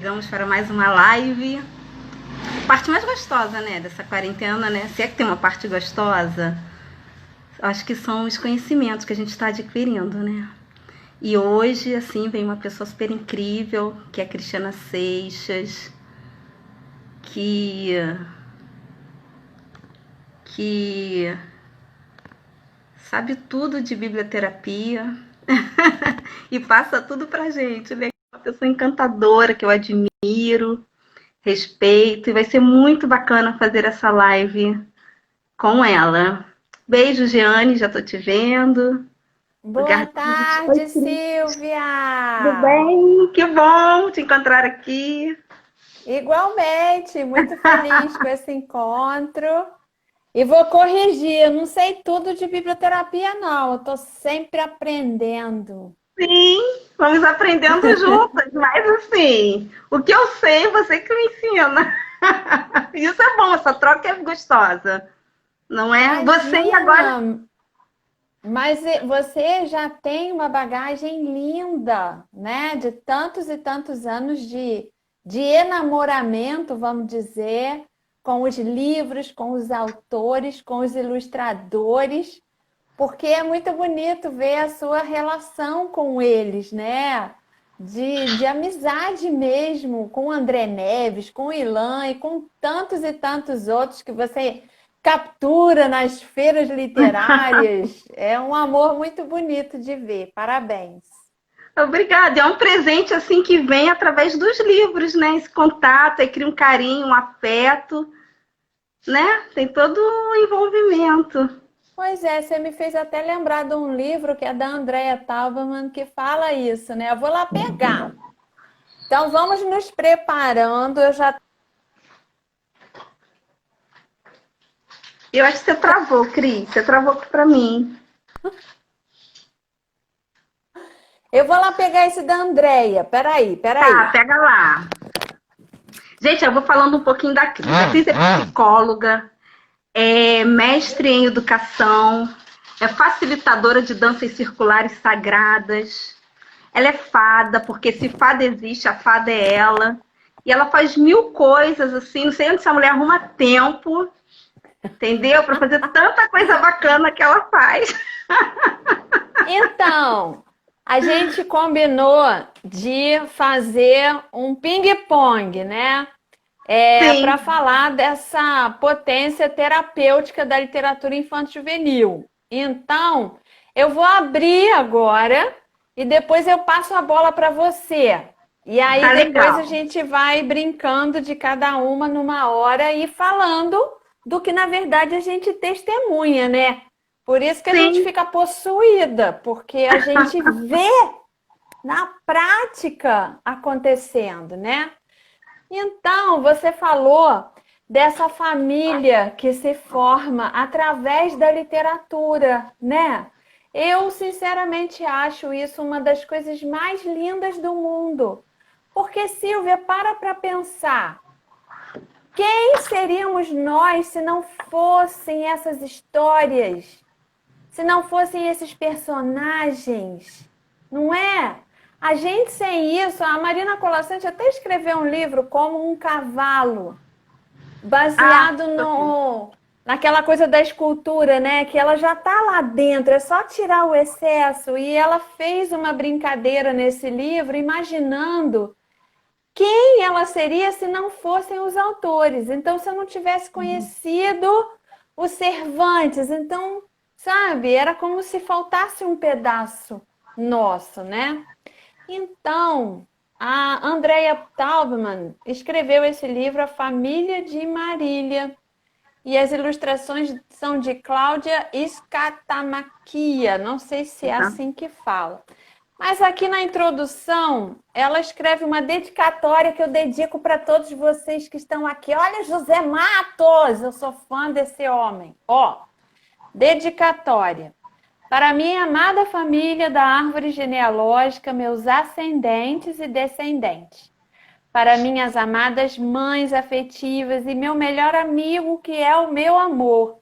chegamos para mais uma live. A parte mais gostosa, né, dessa quarentena, né? Se é que tem uma parte gostosa, acho que são os conhecimentos que a gente está adquirindo, né? E hoje, assim, vem uma pessoa super incrível, que é a Cristiana Seixas, que sabe tudo de biblioterapia e passa tudo pra gente, né? Uma pessoa encantadora que eu admiro, respeito, e vai ser muito bacana fazer essa live com ela. Beijo, Jeane, já tô te vendo. Boa Lugar de... Oi, tarde, Cris. Tudo Silvia! bem? Que bom te encontrar aqui. Igualmente, muito feliz com esse encontro. E vou corrigir, eu não sei tudo de biblioterapia, não. Eu estou sempre aprendendo. Sim, vamos aprendendo juntas, mas assim, o que eu sei, você que me ensina. Isso é bom, essa troca é gostosa, não é? Você agora. Imagina, mas você já tem uma bagagem linda, né? De tantos e tantos anos de enamoramento, vamos dizer, com os livros, com os autores, com os ilustradores. Porque é muito bonito ver a sua relação com eles, né? De amizade mesmo, com o André Neves, com o Ilan e com tantos e tantos outros que você captura nas feiras literárias. É um amor muito bonito de ver. Parabéns. Obrigada. É um presente assim que vem através dos livros, né? Esse contato, aí cria um carinho, um afeto, né? Tem todo o envolvimento. Pois é, você me fez até lembrar de um livro que é da Andrea Tauberman que fala isso, né? Eu vou lá pegar. Então vamos nos preparando. Eu já Eu acho que você travou, Cris. Você travou para mim. Eu vou lá pegar esse da Andrea. Peraí, Tá, peraí. pega lá. Gente, eu vou falando um pouquinho da Cris. A Cris é psicóloga, é mestre em educação, é facilitadora de danças circulares sagradas. Ela é fada, porque se fada existe, a fada é ela. E ela faz mil coisas, assim, não sei onde essa mulher arruma tempo, entendeu? Para fazer tanta coisa bacana que ela faz. Então, a gente combinou de fazer um ping-pong, né? Para Sim, falar dessa potência terapêutica da literatura infanto-juvenil. Então, eu vou abrir agora e depois eu passo a bola para você. E aí tá depois legal. a gente vai brincando de cada uma numa hora e falando do que na verdade a gente testemunha, né? Por isso que a gente Sim, fica possuída, porque a gente vê na prática acontecendo, né? Então, você falou dessa família que se forma através da literatura, né? Eu, sinceramente, acho isso uma das coisas mais lindas do mundo. Porque, Silvia, para pensar. Quem seríamos nós se não fossem essas histórias? Se não fossem esses personagens? Não é? A gente sem isso, a Marina Colasanti até escreveu um livro como um cavalo, ah, baseado no, naquela coisa da escultura, né? Que ela já está lá dentro, é só tirar o excesso. E ela fez uma brincadeira nesse livro, imaginando quem ela seria se não fossem os autores. Então, se eu não tivesse conhecido o Cervantes, então, sabe, era como se faltasse um pedaço nosso, né? Então, a Andrea Taubman escreveu esse livro, A Família de Marília, e as ilustrações são de Cláudia Scatamaquia, não sei se é tá. assim que fala. Mas aqui na introdução, ela escreve uma dedicatória que eu dedico para todos vocês que estão aqui. Olha, José Matos, eu sou fã desse homem. Ó, dedicatória. Para minha amada família da árvore genealógica, meus ascendentes e descendentes. Para minhas amadas mães afetivas e meu melhor amigo, que é o meu amor.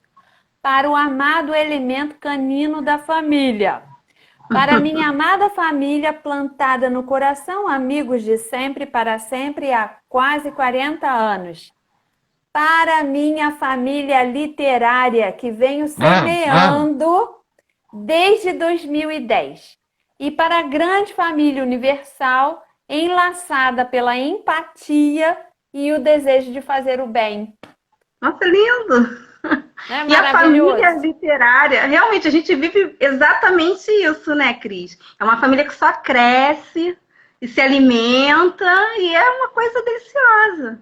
Para o amado elemento canino da família. Para minha amada família plantada no coração, amigos de sempre para sempre há quase 40 anos. Para minha família literária que venho semeando desde 2010. E para a grande família universal enlaçada pela empatia e o desejo de fazer o bem. Nossa, lindo! Não é E a família maravilhoso? literária, realmente a gente vive exatamente isso, né, Cris? É uma família que só cresce e se alimenta e é uma coisa deliciosa.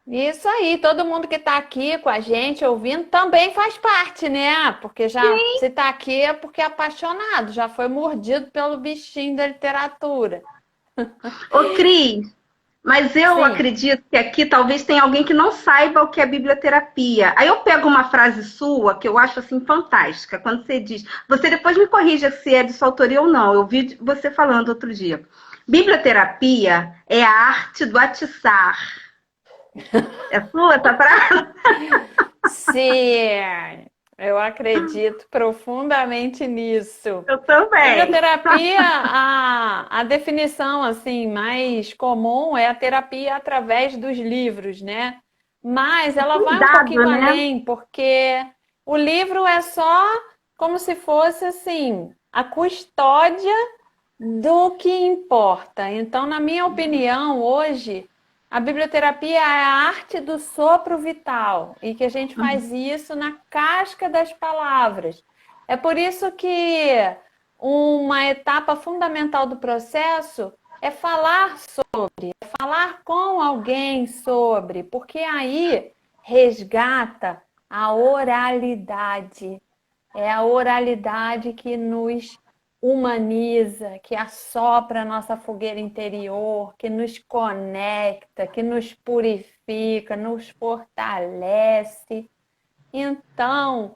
Isso aí, todo mundo que está aqui com a gente ouvindo também faz parte, né? Porque já se está aqui é porque é apaixonado, já foi mordido pelo bichinho da literatura. Ô, Cris, mas eu Sim. acredito que aqui talvez tenha alguém que não saiba o que é biblioterapia. Aí eu pego uma frase sua que eu acho assim fantástica, quando você diz, você depois me corrija se é de sua autoria ou não. Eu vi você falando outro dia. Biblioterapia é a arte do atiçar. É sua essa frase? Sim, eu acredito profundamente nisso. Eu também. Biblioterapia, a definição assim mais comum é a terapia através dos livros, né? Mas ela vai um Cuidado, pouquinho né? além, porque o livro é só como se fosse assim, a custódia do que importa. Então, na minha opinião, hoje, a biblioterapia é a arte do sopro vital e que a gente faz isso na casca das palavras. É por isso que uma etapa fundamental do processo é falar sobre, é falar com alguém sobre, porque aí resgata a oralidade. É a oralidade que nos humaniza, que assopra a nossa fogueira interior, que nos conecta, que nos purifica, nos fortalece. Então,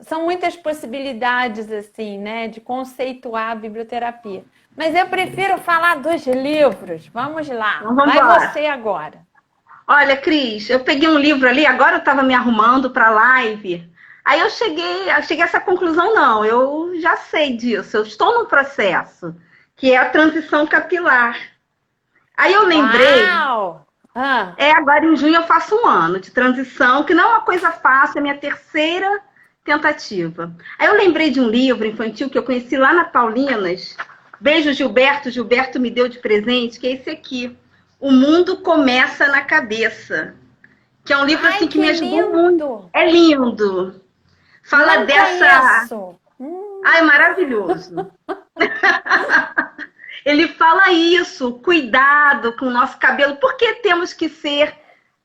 são muitas possibilidades assim, né, de conceituar a biblioterapia. Mas eu prefiro falar dos livros. Vamos lá, Então vamos vai embora. você agora. Olha, Cris, eu peguei um livro ali, agora eu estava me arrumando para a live. Aí eu cheguei a essa conclusão, não, eu já sei disso, eu estou no processo, que é a transição capilar. Aí eu lembrei, Uau! Ah, agora em junho eu faço um ano de transição, que não é uma coisa fácil, é a minha terceira tentativa. Aí eu lembrei de um livro infantil que eu conheci lá na Paulinas. Beijo, Gilberto. Gilberto me deu de presente, que é esse aqui. O Mundo Começa na Cabeça. Que é um livro ai, assim que que me ajudou muito. lindo! É lindo. Fala Não dessa. conheço. Ai, maravilhoso. Ele fala isso, cuidado com o nosso cabelo, porque temos que ser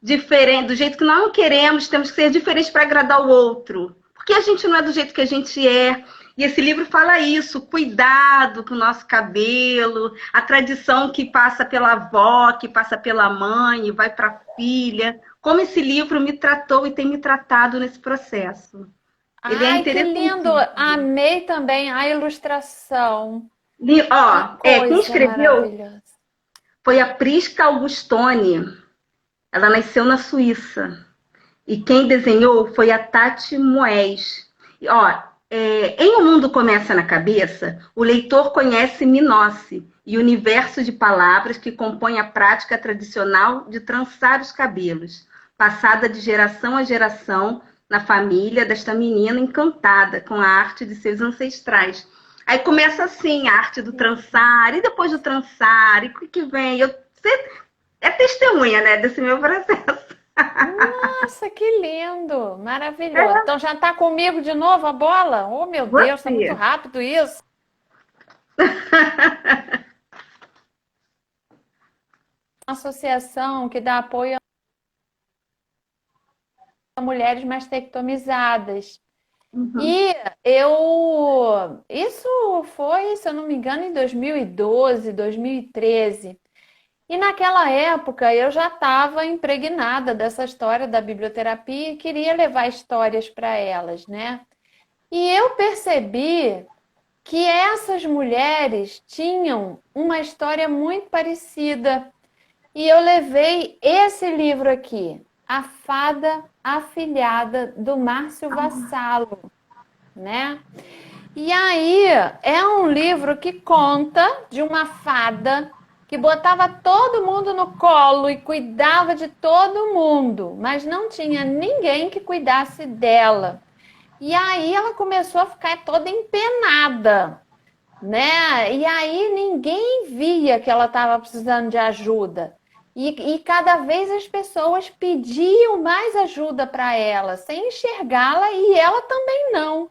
diferente, do jeito que nós não queremos, temos que ser diferentes para agradar o outro. Porque a gente não é do jeito que a gente é. E esse livro fala isso, cuidado com o nosso cabelo, a tradição que passa pela avó, que passa pela mãe e vai para a filha. Como esse livro me tratou e tem me tratado nesse processo. Ele é Ai, que lindo! interessantíssimo. Amei também a ilustração. Que Ó, quem coisa escreveu maravilhosa. foi a Prisca Augustoni. Ela nasceu na Suíça. E quem desenhou foi a Tati Moés. E, ó, em O Mundo Começa na Cabeça, o leitor conhece Minóce e o universo de palavras que compõe a prática tradicional de trançar os cabelos, passada de geração a geração na família desta menina encantada com a arte de seus ancestrais. Aí começa assim a arte do trançar, e depois do trançar, e o que vem? Você é testemunha, né, desse meu processo. Nossa, que lindo! Maravilhoso. Então já está comigo de novo a bola? Oh, meu Deus, está muito Você. rápido isso. Uma associação que dá apoio a mulheres mastectomizadas. Uhum. E isso foi, se eu não me engano, em 2012, 2013. E naquela época eu já estava impregnada dessa história da biblioterapia e queria levar histórias para elas, né? E eu percebi que essas mulheres tinham uma história muito parecida. E eu levei esse livro aqui, A Fada Afilhada, do Márcio Vassalo, né? E aí é um livro que conta de uma fada que botava todo mundo no colo e cuidava de todo mundo, mas não tinha ninguém que cuidasse dela. E aí ela começou a ficar toda empenada, né? E aí ninguém via que ela estava precisando de ajuda. E cada vez as pessoas pediam mais ajuda para ela, sem enxergá-la, e ela também não.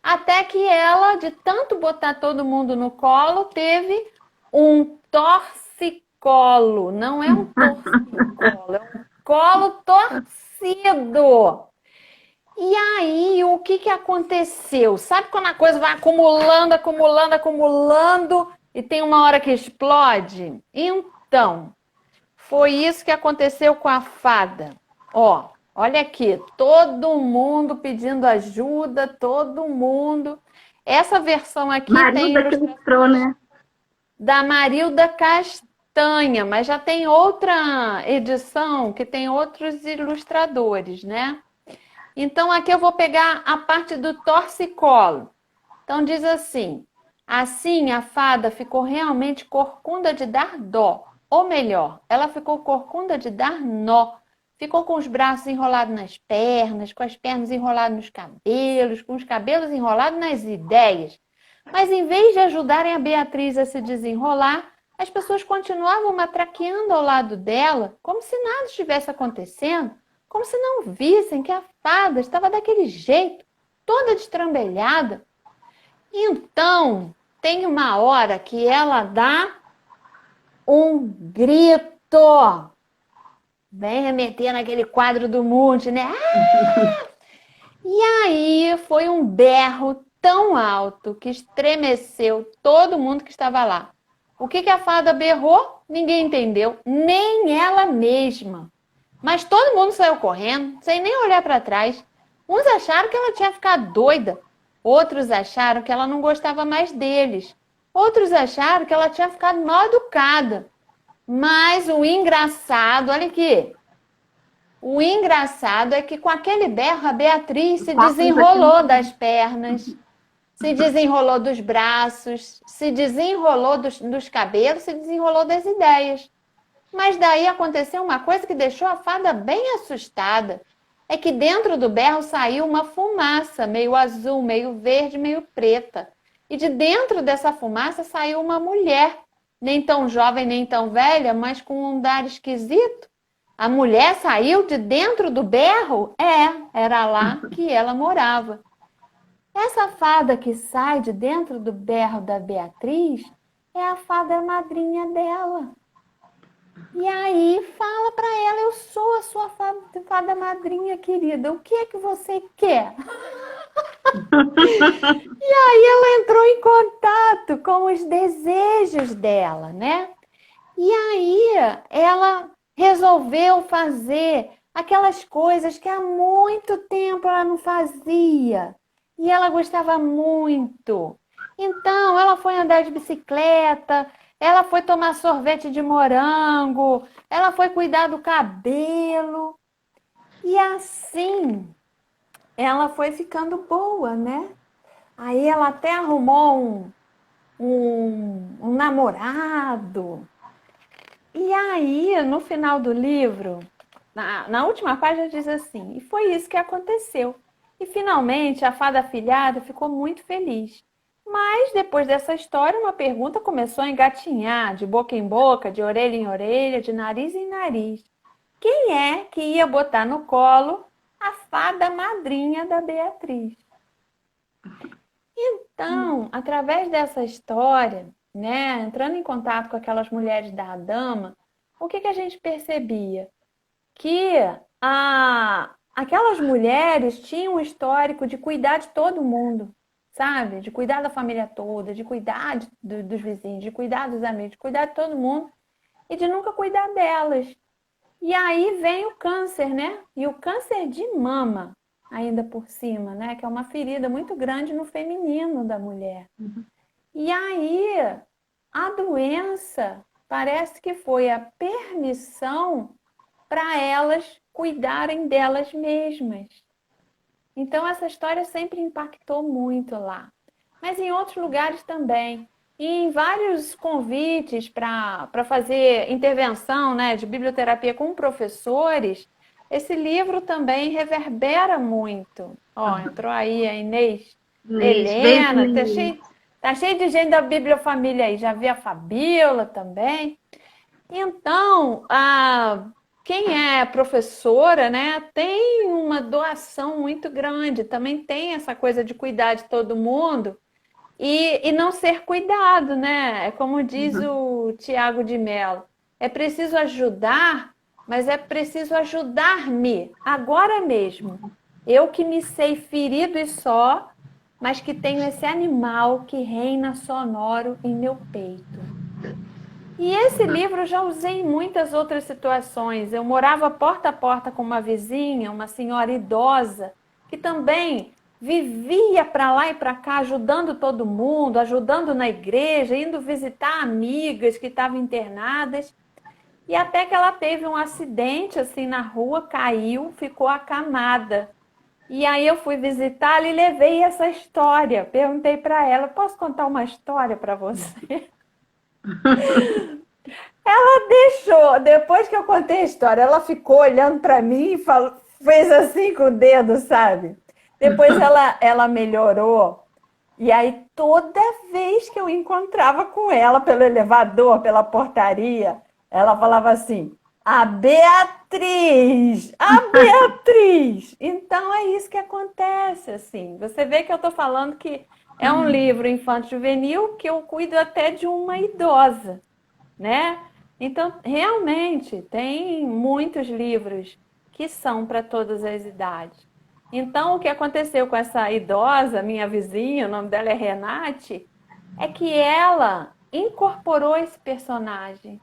Até que ela, de tanto botar todo mundo no colo, teve um torcicolo. Não é um torcicolo, é um colo torcido. E aí, o que que aconteceu? Sabe quando a coisa vai acumulando, acumulando, acumulando e tem uma hora que explode? Então, foi isso que aconteceu com a fada. Ó, olha aqui, todo mundo pedindo ajuda, todo mundo. Essa versão aqui tem Marilda que ilustrou, né? da Marilda Castanha, mas já tem outra edição que tem outros ilustradores, né? Então, aqui eu vou pegar a parte do torcicolo. Então, diz assim: assim a fada ficou realmente corcunda de dar dó. Ou melhor, ela ficou corcunda de dar nó. Ficou com os braços enrolados nas pernas, com as pernas enroladas nos cabelos, com os cabelos enrolados nas ideias. Mas em vez de ajudarem a Beatriz a se desenrolar, as pessoas continuavam matraqueando ao lado dela, como se nada estivesse acontecendo, como se não vissem que a fada estava daquele jeito, toda destrambelhada. Então, tem uma hora que ela dá um grito. Vem remeter naquele quadro do Munch, né? Ah! E aí foi um berro tão alto que estremeceu todo mundo que estava lá. O que que a fada berrou? Ninguém entendeu, nem ela mesma. Mas todo mundo saiu correndo, sem nem olhar para trás. Uns acharam que ela tinha ficado doida. Outros acharam que ela não gostava mais deles. Outros acharam que ela tinha ficado mal educada. Mas o engraçado, olha aqui. O engraçado é que com aquele berro a Beatriz se desenrolou das pernas, se desenrolou dos braços, se desenrolou dos cabelos, se desenrolou das ideias. Mas daí aconteceu uma coisa que deixou a fada bem assustada. É que dentro do berro saiu uma fumaça, meio azul, meio verde, meio preta. E de dentro dessa fumaça saiu uma mulher, nem tão jovem, nem tão velha, mas com um andar esquisito. A mulher saiu de dentro do berro? Era lá que ela morava. Essa fada que sai de dentro do berro da Beatriz é a fada madrinha dela. E aí fala para ela: eu sou a sua fada madrinha querida, o que é que você quer? E aí ela entrou em contato com os desejos dela, né? E aí ela resolveu fazer aquelas coisas que há muito tempo ela não fazia. E ela gostava muito. Então, ela foi andar de bicicleta, ela foi tomar sorvete de morango, ela foi cuidar do cabelo. E assim, ela foi ficando boa, né? Aí ela até arrumou um namorado. E aí, no final do livro, na última página diz assim: e foi isso que aconteceu. E finalmente a fada afilhada ficou muito feliz. Mas depois dessa história, uma pergunta começou a engatinhar, de boca em boca, de orelha em orelha, de nariz em nariz. Quem é que ia botar no colo a fada madrinha da Beatriz? Então, através dessa história, né, entrando em contato com aquelas mulheres da dama, o que que a gente percebia? Que aquelas mulheres tinham um histórico de cuidar de todo mundo, sabe? De cuidar da família toda, de cuidar dos vizinhos, de cuidar dos amigos, de cuidar de todo mundo e de nunca cuidar delas. E aí vem o câncer, né? E o câncer de mama, ainda por cima, né? Que é uma ferida muito grande no feminino da mulher. E aí a doença parece que foi a permissão para elas cuidarem delas mesmas. Então essa história sempre impactou muito lá. mas em outros lugares também. E em vários convites para fazer intervenção, né, de biblioterapia com professores, esse livro também reverbera muito. Ó, entrou aí a Inês Inês, beijo, Helena, Inês. tá cheio de gente da Bibliofamília aí. Já vi a Fabíola também. Então, quem é professora, né, tem uma doação muito grande. Também tem essa coisa de cuidar de todo mundo. E não ser cuidado, né? É como diz Uhum. o Tiago de Mello. É preciso ajudar, mas é preciso ajudar-me agora mesmo. Eu que me sei ferido e só, mas que tenho esse animal que reina sonoro em meu peito. E esse livro eu já usei em muitas outras situações. Eu morava porta a porta com uma vizinha, uma senhora idosa, que também vivia para lá e para cá, ajudando todo mundo, ajudando na igreja, indo visitar amigas que estavam internadas. E até que ela teve um acidente assim na rua, caiu, ficou acamada. E aí eu fui visitá-la e levei essa história. Perguntei para ela: posso contar uma história para você? Deixou. Depois que eu contei a história, ela ficou olhando para mim e falou, fez assim com o dedo, sabe? Depois ela melhorou. E aí, toda vez que eu encontrava com ela pelo elevador, pela portaria, ela falava assim: a Beatriz! A Beatriz! Então é isso que acontece, assim. Você vê que eu estou falando que é um livro infanto-juvenil que eu cuido até de uma idosa, né? Então, realmente, tem muitos livros que são para todas as idades. Então, o que aconteceu com essa idosa, minha vizinha, o nome dela é Renate, é que ela incorporou esse personagem.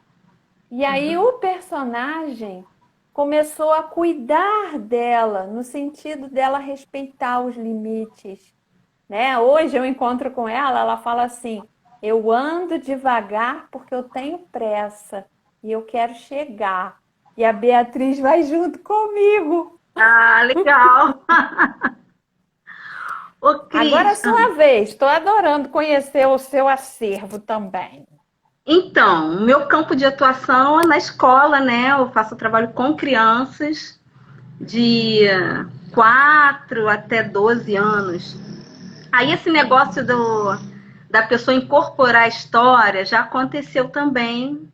E aí o personagem começou a cuidar dela, no sentido dela respeitar os limites, né? Hoje eu encontro com ela, ela fala assim: eu ando devagar porque eu tenho pressa e eu quero chegar. E a Beatriz vai junto comigo. Ah, legal. Ô, Agora é a Cris, sua vez. Estou adorando conhecer o seu acervo também. então, o meu campo de atuação é na escola, né? Eu faço trabalho com crianças de 4 até 12 anos. Aí esse negócio da pessoa incorporar a história já aconteceu também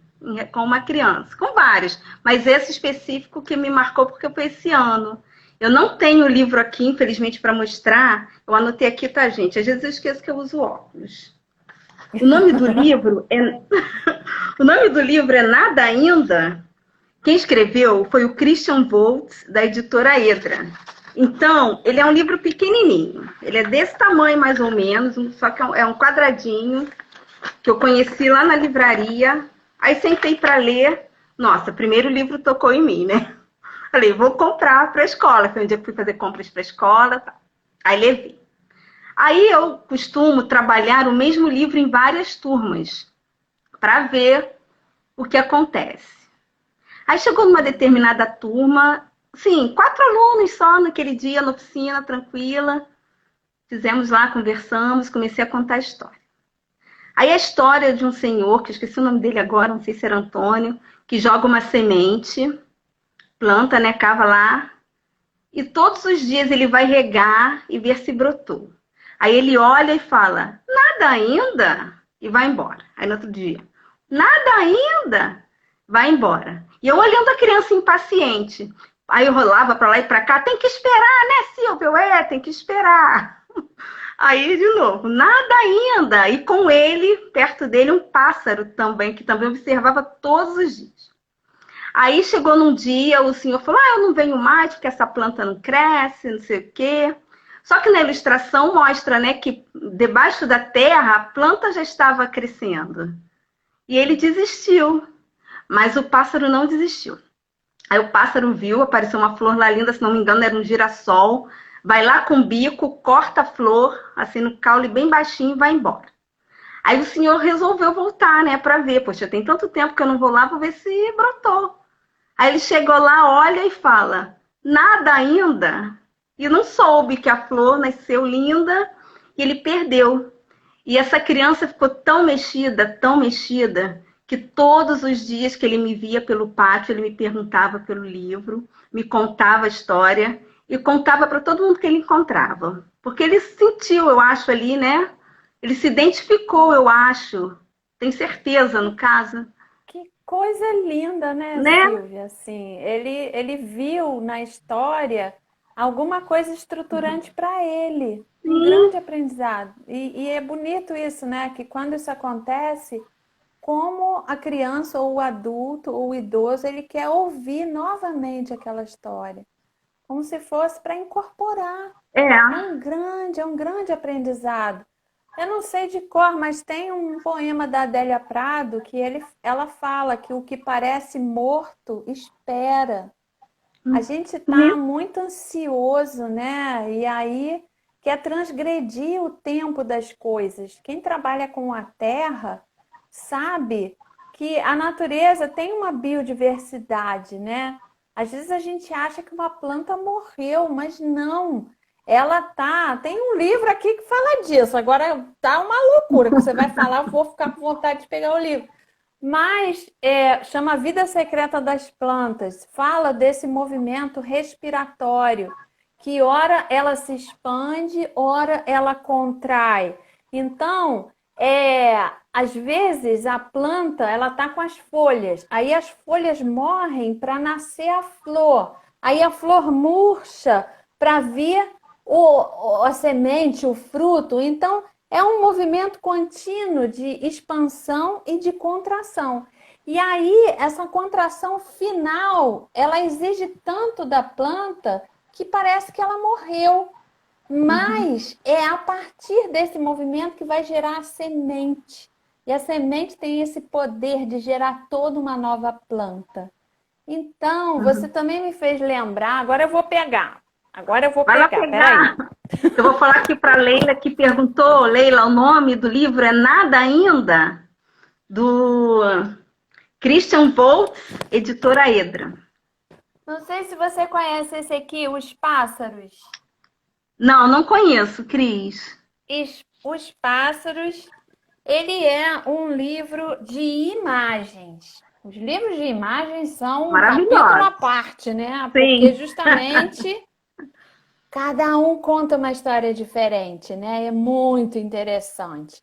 com uma criança, com vários, mas esse específico que me marcou porque foi esse ano. Eu não tenho o livro aqui, infelizmente, para mostrar. Eu anotei aqui, tá, gente? Às vezes eu esqueço que eu uso óculos. O nome do livro é o nome do livro é Nada Ainda. Quem escreveu foi o Christian Voltz, da editora Edra. Então, ele é um livro pequenininho. Ele é desse tamanho, mais ou menos, só que é um quadradinho que eu conheci lá na livraria. Aí sentei para ler. Nossa, primeiro o livro tocou em mim, né? Falei, vou comprar para a escola. Foi um dia que fui fazer compras para a escola. Tá. Aí levei. Aí eu costumo trabalhar o mesmo livro em várias turmas para ver o que acontece. Aí chegou numa determinada turma, sim, 4 alunos só naquele dia na oficina, tranquila. Fizemos lá, conversamos, comecei a contar a história. Aí a história de um senhor, que eu esqueci o nome dele agora, não sei se era Antônio, que joga uma semente, planta, né, cava lá, e todos os dias ele vai regar e ver se brotou. Aí ele olha e fala, nada ainda, e vai embora. Aí no outro dia, nada ainda, vai embora. E eu olhando a criança impaciente. Aí eu rolava para lá e para cá, tem que esperar, né, Silvio? Tem que esperar. Aí, de novo, nada ainda. E com ele, perto dele, um pássaro também, que também observava todos os dias. Aí chegou num dia, o senhor falou, eu não venho mais porque essa planta não cresce, não sei o quê. Só que na ilustração mostra, né, que debaixo da terra a planta já estava crescendo. E ele desistiu, mas o pássaro não desistiu. Aí o pássaro viu, apareceu uma flor lá linda, se não me engano era um girassol, vai lá com o bico, corta a flor, assim no caule bem baixinho e vai embora. Aí o senhor resolveu voltar, né, para ver, poxa, tem tanto tempo que eu não vou lá, vou ver se brotou. Aí ele chegou lá, olha e fala, nada ainda. E não soube que a flor nasceu linda e ele perdeu. E essa criança ficou tão mexida, que todos os dias que ele me via pelo pátio, ele me perguntava pelo livro, me contava a história e contava para todo mundo que ele encontrava. Porque ele sentiu, eu acho, ali, né? Ele se identificou, eu acho. Tem certeza, no caso. Que coisa linda, né, Né? Silvia? Assim, ele viu na história alguma coisa estruturante para ele, um Sim. grande aprendizado. E é bonito isso, né? Que quando isso acontece, como a criança ou o adulto ou o idoso, ele quer ouvir novamente aquela história, como se fosse para incorporar. É. É um grande aprendizado. Eu não sei de cor, mas tem um poema da Adélia Prado que ela fala que o que parece morto espera. A gente está muito ansioso, né? E aí quer transgredir o tempo das coisas. Quem trabalha com a terra sabe que a natureza tem uma biodiversidade, né? Às vezes a gente acha que uma planta morreu, mas não. Ela tá. Tem um livro aqui que fala disso. Agora tá uma loucura que você vai falar, eu vou ficar com vontade de pegar o livro. Mas chama Vida Secreta das Plantas, fala desse movimento respiratório, que ora ela se expande, ora ela contrai. Então, às vezes a planta ela está com as folhas, aí as folhas morrem para nascer a flor, aí a flor murcha para vir a semente, o fruto. Então, é um movimento contínuo de expansão e de contração. E aí, essa contração final, ela exige tanto da planta que parece que ela morreu. Mas é a partir desse movimento que vai gerar a semente. E a semente tem esse poder de gerar toda uma nova planta. Então, você também me fez lembrar, agora eu vou pegar. Agora eu vou Vai lá pegar, peraí. pegar. Eu vou falar aqui para Leila, que perguntou, Leila, o nome do livro é Nada Ainda, do Christian Volz, editora Edra. Não sei se você conhece esse aqui, Os Pássaros. Não, não conheço, Cris. Os Pássaros, ele é um livro de imagens. Os livros de imagens são um capítulo à Maravilhosa. parte, né? Porque Sim. justamente cada um conta uma história diferente, né? É muito interessante.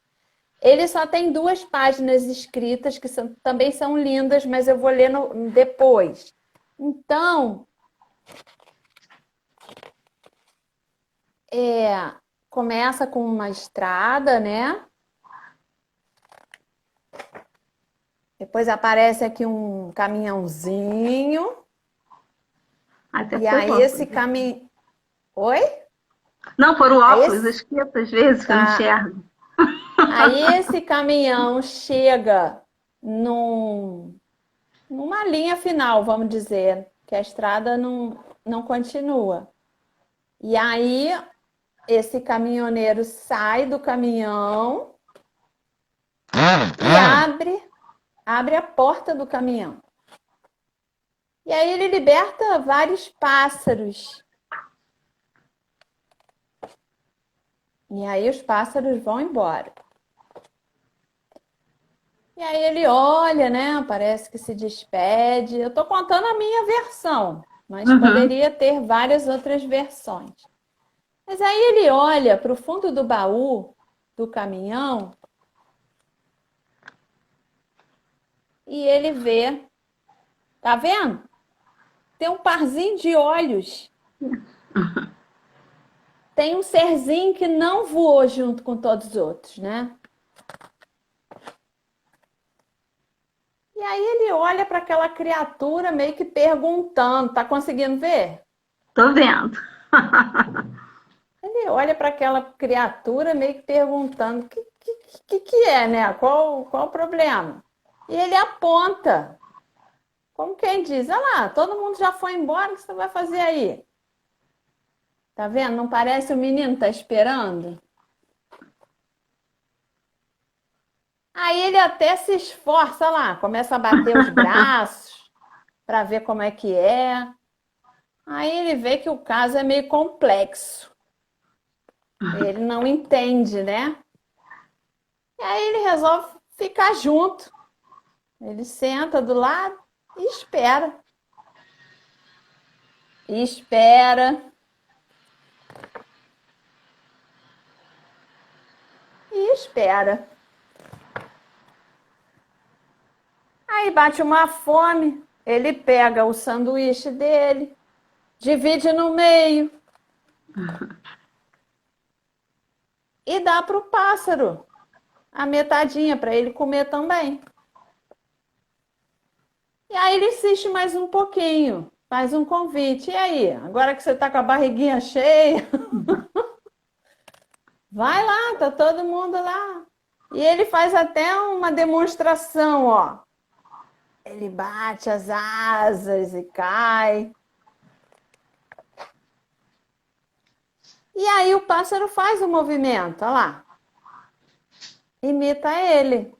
Ele só tem 2 páginas escritas, que também são lindas, mas eu vou ler depois. Então, começa com uma estrada, né? Depois aparece aqui um caminhãozinho. Até E foi o aí esse óculos. caminho. Oi? Não, por o Aí óculos, eu esse, esqueço às vezes que eu não tá. enxergo. Aí esse caminhão chega numa linha final, vamos dizer, que a estrada não continua. E aí esse caminhoneiro sai do caminhão e abre a porta do caminhão. E aí ele liberta vários pássaros. E aí os pássaros vão embora. E aí ele olha, né? Parece que se despede. Eu estou contando a minha versão, mas poderia ter várias outras versões. Mas aí ele olha para o fundo do baú do caminhão e ele vê, tá vendo? Tem um parzinho de olhos. Tem um serzinho que não voou junto com todos os outros, né? E aí ele olha para aquela criatura meio que perguntando, tá conseguindo ver? Tô vendo. Ele olha para aquela criatura meio que perguntando o que é, né? Qual o problema? E ele aponta, como quem diz, olha lá, todo mundo já foi embora, o que você vai fazer aí? Tá vendo? Não parece o menino tá esperando? Aí ele até se esforça lá, começa a bater os braços para ver como é que é. Aí ele vê que o caso é meio complexo. Ele não entende, né? E aí ele resolve ficar junto. Ele senta do lado e espera. E espera. E espera. Aí bate uma fome. Ele pega o sanduíche dele, divide no meio e dá para o pássaro a metadinha para ele comer também. E aí ele insiste mais um pouquinho, faz um convite. E aí, agora que você está com a barriguinha cheia, vai lá, tá todo mundo lá. E ele faz até uma demonstração, ó. Ele bate as asas e cai. E aí o pássaro faz o movimento, olha lá. Imita ele.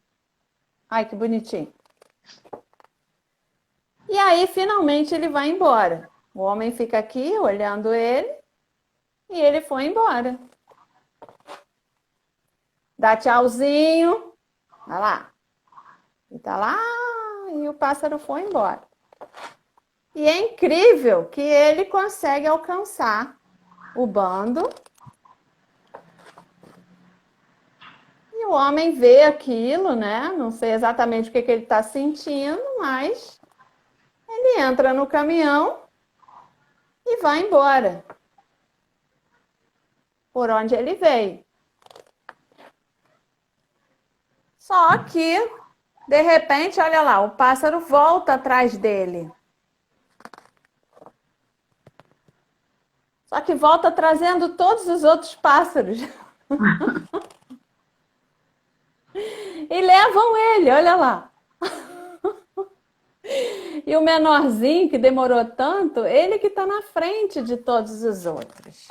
Ai, que bonitinho. E aí, finalmente, ele vai embora. O homem fica aqui olhando ele e ele foi embora. Dá tchauzinho. Olha lá. E tá lá e o pássaro foi embora. E é incrível que ele consegue alcançar o bando. E o homem vê aquilo, né? Não sei exatamente o que ele está sentindo, mas ele entra no caminhão e vai embora. Por onde ele veio. Só que, de repente, olha lá, o pássaro volta atrás dele. Só que volta trazendo todos os outros pássaros. E levam ele, olha lá. E o menorzinho, que demorou tanto, ele que está na frente de todos os outros.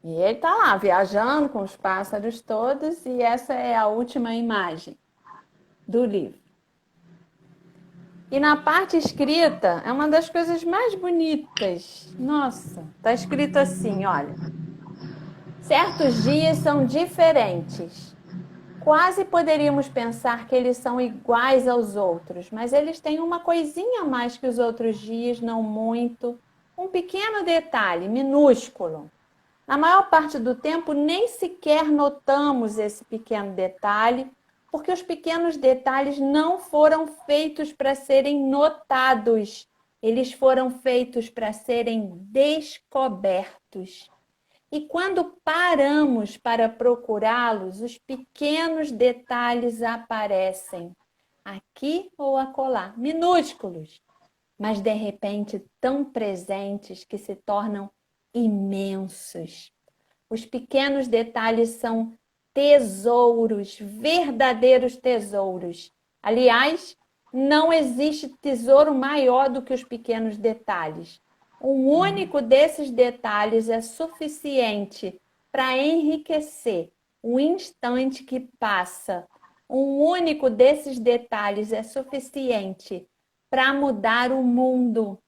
E ele está lá, viajando com os pássaros todos, e essa é a última imagem do livro. E na parte escrita, é uma das coisas mais bonitas. Nossa, está escrito assim, olha. Certos dias são diferentes. Quase poderíamos pensar que eles são iguais aos outros, mas eles têm uma coisinha a mais que os outros dias, não muito. Um pequeno detalhe, minúsculo. Na maior parte do tempo, nem sequer notamos esse pequeno detalhe, porque os pequenos detalhes não foram feitos para serem notados. Eles foram feitos para serem descobertos. E quando paramos para procurá-los, os pequenos detalhes aparecem, aqui ou acolá, minúsculos, mas de repente tão presentes que se tornam imensos. Os pequenos detalhes são tesouros, verdadeiros tesouros. Aliás, não existe tesouro maior do que os pequenos detalhes. Um único desses detalhes é suficiente para enriquecer o instante que passa. Um único desses detalhes é suficiente para mudar o mundo.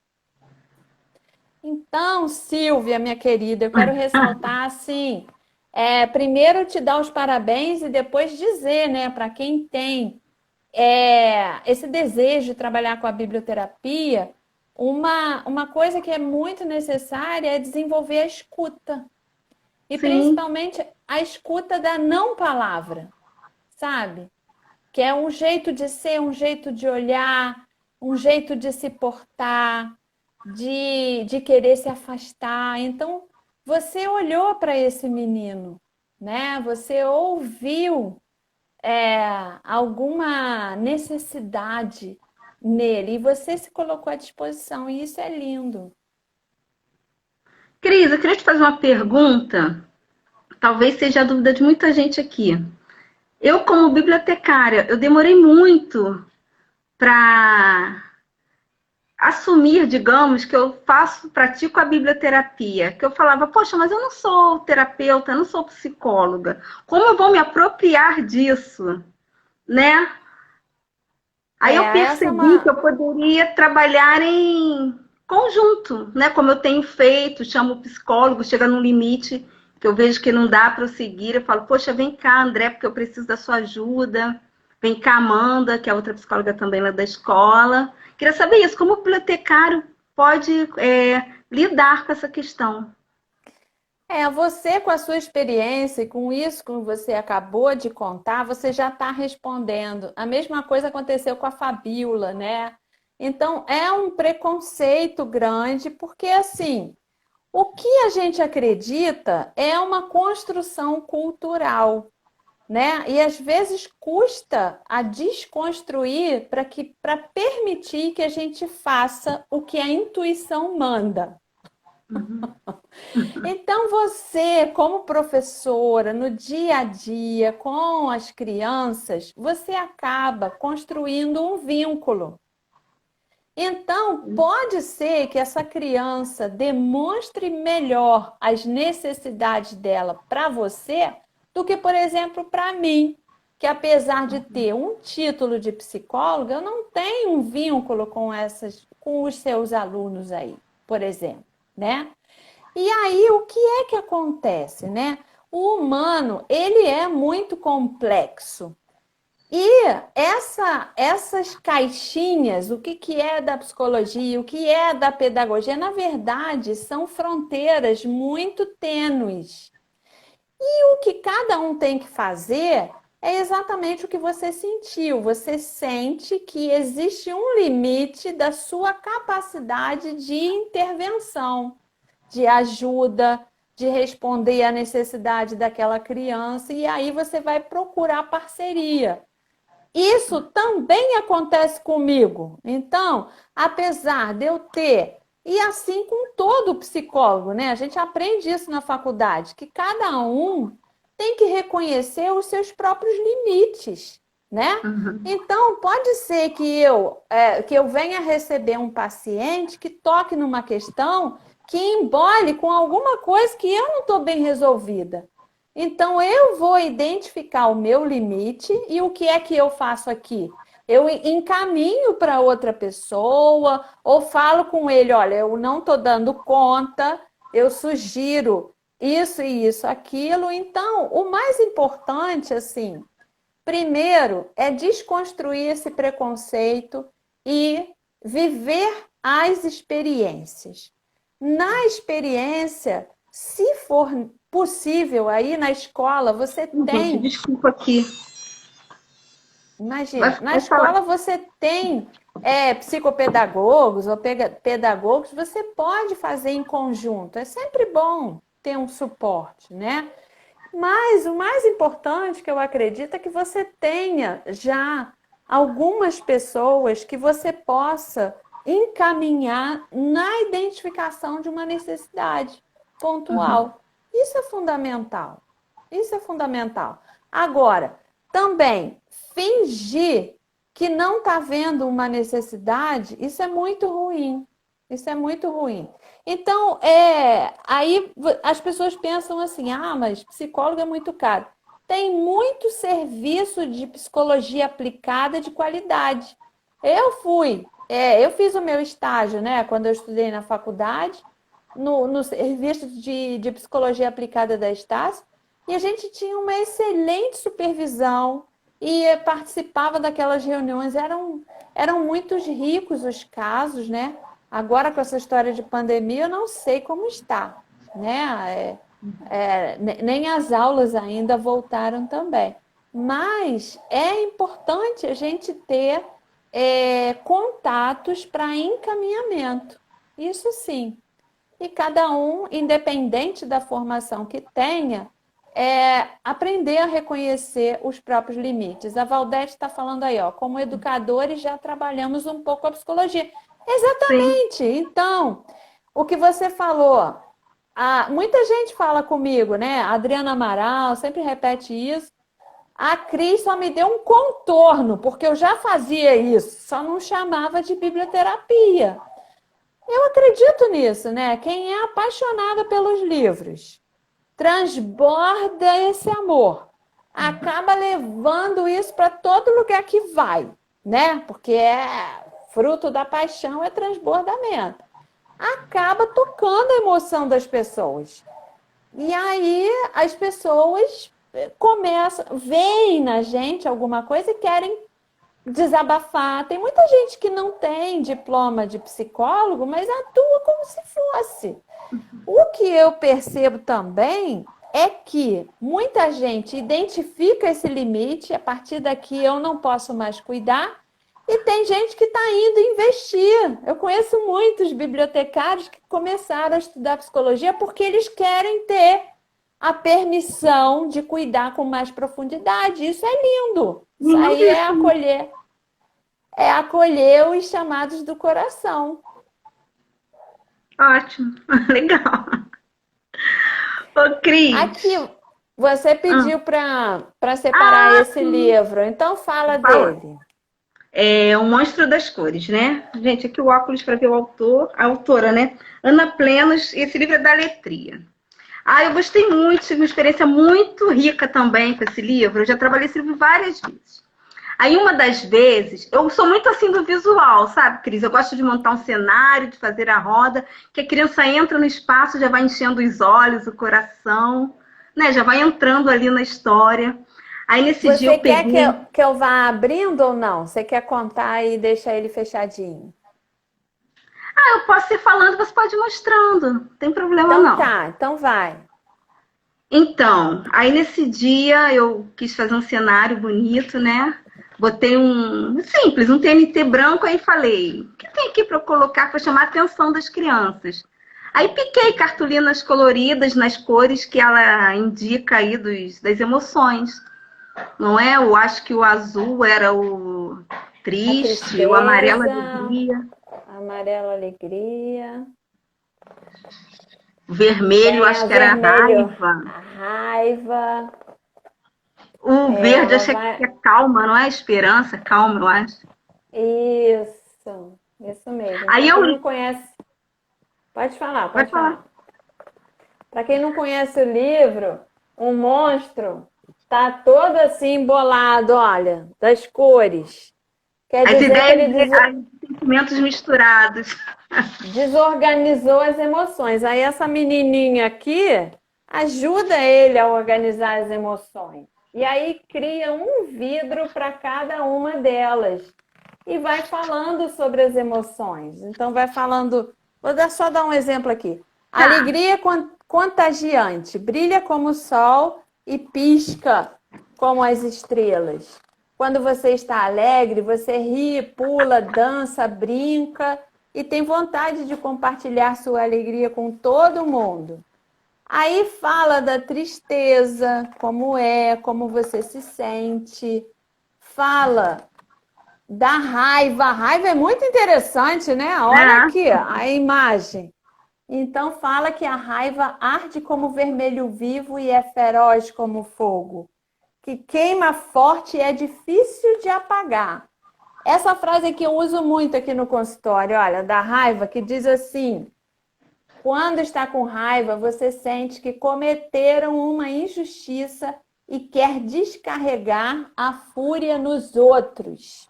Então, Silvia, minha querida, eu quero ressaltar assim, primeiro te dar os parabéns e depois dizer, né, para quem tem esse desejo de trabalhar com a biblioterapia, uma coisa que é muito necessária é desenvolver a escuta. E Sim. Principalmente a escuta da não palavra, sabe? Que é um jeito de ser, um jeito de olhar, um jeito de se portar, de querer se afastar. Então, você olhou para esse menino, né? Você ouviu alguma necessidade nele e você se colocou à disposição, e isso é lindo. Cris, eu queria te fazer uma pergunta, talvez seja a dúvida de muita gente aqui. Eu, como bibliotecária, eu demorei muito para assumir, digamos, que eu pratico a biblioterapia. Que eu falava, poxa, mas eu não sou terapeuta, eu não sou psicóloga. Como eu vou me apropriar disso, né? Aí eu percebi que eu poderia trabalhar em conjunto, né? Como eu tenho feito, chamo o psicólogo, chega num limite. que eu vejo que não dá para eu seguir, eu falo, poxa, vem cá, André, porque eu preciso da sua ajuda. Vem cá, Amanda, que é outra psicóloga também lá da escola. Queria saber isso, como o bibliotecário pode lidar com essa questão. Você com a sua experiência e com isso que você acabou de contar, você já está respondendo. A mesma coisa aconteceu com a Fabíola, né? Então, é um preconceito grande, porque assim, o que a gente acredita é uma construção cultural, né? E às vezes custa a desconstruir para permitir que a gente faça o que a intuição manda. Então, você, como professora, no dia a dia, com as crianças, você acaba construindo um vínculo. Então, pode ser que essa criança demonstre melhor as necessidades dela para você do que, por exemplo, para mim, que apesar de ter um título de psicóloga, eu não tenho um vínculo com os seus alunos aí, por exemplo, né? E aí, o que é que acontece, né? O humano, ele é muito complexo. E essas caixinhas, o que é da psicologia, o que é da pedagogia, na verdade, são fronteiras muito tênues. E o que cada um tem que fazer é exatamente o que você sentiu. Você sente que existe um limite da sua capacidade de intervenção, de ajuda, de responder à necessidade daquela criança, e aí você vai procurar parceria. Isso também acontece comigo. Então, apesar de eu ter, e assim com todo psicólogo, né? A gente aprende isso na faculdade, que cada um tem que reconhecer os seus próprios limites, né? Então, pode ser que eu venha receber um paciente que toque numa questão que embole com alguma coisa que eu não estou bem resolvida. Então, eu vou identificar o meu limite e o que é que eu faço aqui? Eu encaminho para outra pessoa ou falo com ele, olha, eu não estou dando conta, eu sugiro isso e isso, aquilo. Então, o mais importante, assim, primeiro é desconstruir esse preconceito e viver as experiências. Na experiência, se for possível, aí na escola você tem. Gente, desculpa aqui. Imagina, na escola você tem psicopedagogos ou pedagogos, você pode fazer em conjunto. É sempre bom ter um suporte, né? Mas o mais importante que eu acredito é que você tenha já algumas pessoas que você possa encaminhar na identificação de uma necessidade pontual. Isso é fundamental. Isso é fundamental. Agora, também fingir que não está vendo uma necessidade, isso é muito ruim. Isso é muito ruim. Então, aí as pessoas pensam assim, mas psicólogo é muito caro. Tem muito serviço de psicologia aplicada de qualidade. Eu fiz o meu estágio, né, quando eu estudei na faculdade, no serviço de psicologia aplicada da Estácio, e a gente tinha uma excelente supervisão e participava daquelas reuniões. Eram muito ricos os casos, né? Agora, com essa história de pandemia, eu não sei como está, né? Nem as aulas ainda voltaram também. Mas é importante a gente ter contatos para encaminhamento. Isso sim. E cada um, independente da formação que tenha, aprender a reconhecer os próprios limites. A Valdete está falando aí, como educadores já trabalhamos um pouco a psicologia. Exatamente. Sim. Então, o que você falou, muita gente fala comigo, né? A Adriana Amaral sempre repete isso. A Cris só me deu um contorno, porque eu já fazia isso, só não chamava de biblioterapia. Eu acredito nisso, né? Quem é apaixonada pelos livros transborda esse amor, acaba levando isso para todo lugar que vai, né? Porque fruto da paixão é transbordamento. Acaba tocando a emoção das pessoas. E aí as pessoas começam, veem na gente alguma coisa e querem desabafar. Tem muita gente que não tem diploma de psicólogo, mas atua como se fosse. O que eu percebo também é que muita gente identifica esse limite, a partir daqui eu não posso mais cuidar, e tem gente que está indo investir. Eu conheço muitos bibliotecários que começaram a estudar psicologia porque eles querem ter a permissão de cuidar com mais profundidade. Isso é lindo. Isso aí é acolher os chamados do coração. Ótimo, legal. Ô, Cris. Aqui, você pediu para separar esse livro, então fala dele. É O Monstro das Cores, né? Gente, aqui o óculos para ver o autor, a autora, né? Ana Plenos, e esse livro é da Letria. Eu gostei muito, tive uma experiência muito rica também com esse livro. Eu já trabalhei esse livro várias vezes. Aí, uma das vezes, eu sou muito assim do visual, sabe, Cris? Eu gosto de montar um cenário, de fazer a roda, que a criança entra no espaço, já vai enchendo os olhos, o coração, né? Já vai entrando ali na história. Aí, nesse dia, eu peguei... Você quer que eu vá abrindo ou não? Você quer contar e deixar ele fechadinho? Eu posso ir falando, você pode ir mostrando, não tem problema então não. Tá, então vai. Então, aí nesse dia eu quis fazer um cenário bonito, né? Botei um simples, um TNT branco, aí falei, o que tem aqui para eu colocar para chamar a atenção das crianças? Aí piquei cartolinas coloridas nas cores que ela indica aí das emoções. Não é? Eu acho que o azul era o triste, o amarelo alegria. Amarelo alegria. O vermelho, acho que era a raiva. A raiva. O verde, acho que é calma, não é? Esperança, calma, eu acho. Isso mesmo. Aí pra quem não conhece... Pode falar. Para quem não conhece o livro, o monstro tá todo assim embolado, olha, das cores. Quer as dizer ideias, que ele sentimentos misturados. Desorganizou as emoções. Aí essa menininha aqui ajuda ele a organizar as emoções. E aí cria um vidro para cada uma delas. E vai falando sobre as emoções. Então vai falando... só dar um exemplo aqui. Tá. Alegria contagiante. Brilha como o sol e pisca como as estrelas. Quando você está alegre, você ri, pula, dança, brinca e tem vontade de compartilhar sua alegria com todo mundo. Aí fala da tristeza, como você se sente. Fala da raiva. A raiva é muito interessante, né? Olha aqui a imagem. Então fala que a raiva arde como vermelho vivo e é feroz como fogo. Que queima forte e é difícil de apagar. Essa frase aqui eu uso muito aqui no consultório, olha, da raiva, que diz assim: quando está com raiva, você sente que cometeram uma injustiça e quer descarregar a fúria nos outros.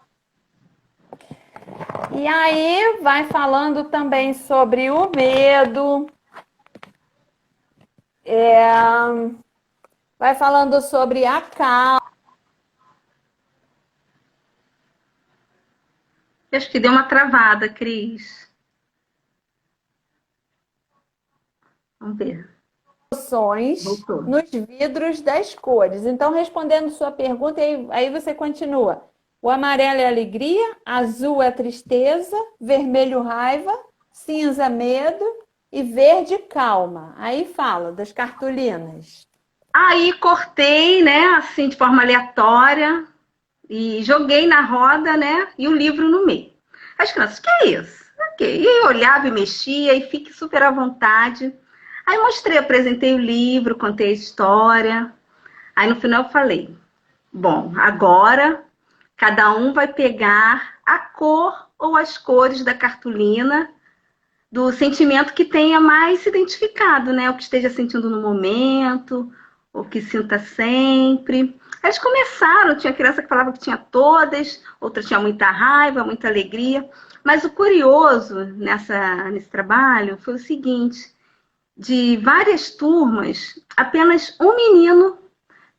E aí vai falando também sobre o medo. Vai falando sobre a calma. Acho que deu uma travada, Cris. Vamos ver. Voltou. Nos vidros das cores. Então, respondendo sua pergunta, aí você continua. O amarelo é alegria, azul é tristeza, vermelho raiva, cinza medo e verde calma. Aí fala das cartolinas. Aí cortei, né, assim, de forma aleatória e joguei na roda, né, e o livro no meio. As crianças, que é isso? Okay. E eu olhava e mexia e fique super à vontade. Aí mostrei, apresentei o livro, contei a história. Aí no final eu falei, bom, agora cada um vai pegar a cor ou as cores da cartolina do sentimento que tenha mais se identificado, né? O que esteja sentindo no momento, o que sinta sempre. Eles começaram, tinha criança que falava que tinha todas, outra tinha muita raiva, muita alegria. Mas o curioso nesse trabalho foi o seguinte, de várias turmas, apenas um menino